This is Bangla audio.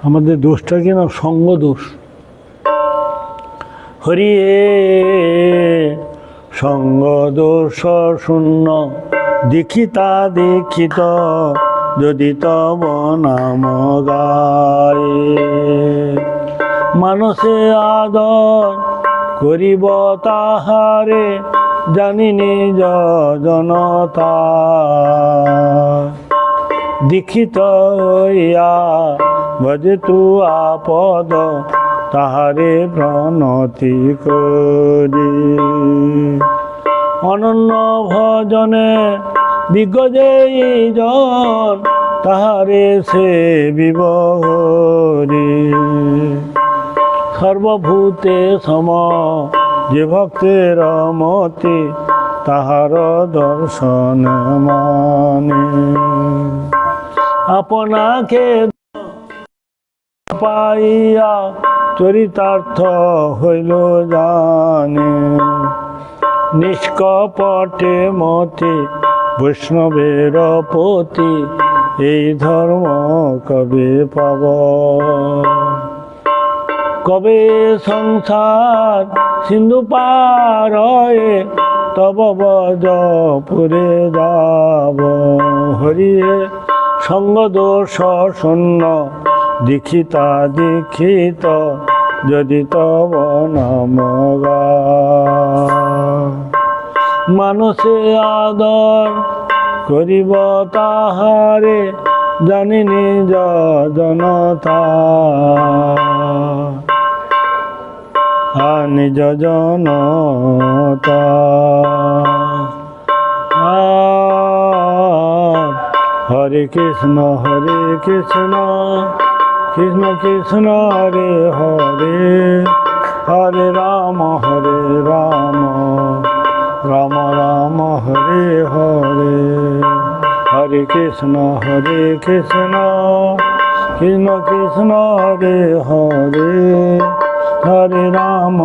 আমাদের দোষটা কি না সঙ্গ দোষ। হরি সঙ্গ দোষ শূন্য দীক্ষিতা দীক্ষিত যদি তব নাম গায়ে। মানসে আদর করিব তাহারে জানি নিজ জনতা। দীক্ষিত হইয়া ভজে তু আপদ তাহারে প্রণতি করি। অনন্য ভজনে বিজ্ঞ জন তাহারে সে বিবহরি। সর্বভূতে সম যে ভক্তের মতি তাহার দর্শন মানে। আপনাকে পাইয়া চরিতার্থ হইল জানে। নিষ্কপটে মতে বৈষ্ণবের পতি এই ধর্ম কবে পাব। কবে সংসার সিন্ধু পার হয়ে তব ব্রজপুরে যাব। হরিয়ে সঙ্গ দোষ শূন্য দীক্ষিতা দীক্ষিত যদি তব নাম গায়। মানুষে আদর করিব তাহারে জানি নিজ জনতা। নিজ জনতা হরে কৃষ্ণ কৃষ্ণ কৃষ্ণ হরে হরে হরে রাম রাম রাম হরে হরে। হরে কৃষ্ণ কৃষ্ণ কৃষ্ণ হরে হরে হরে রাম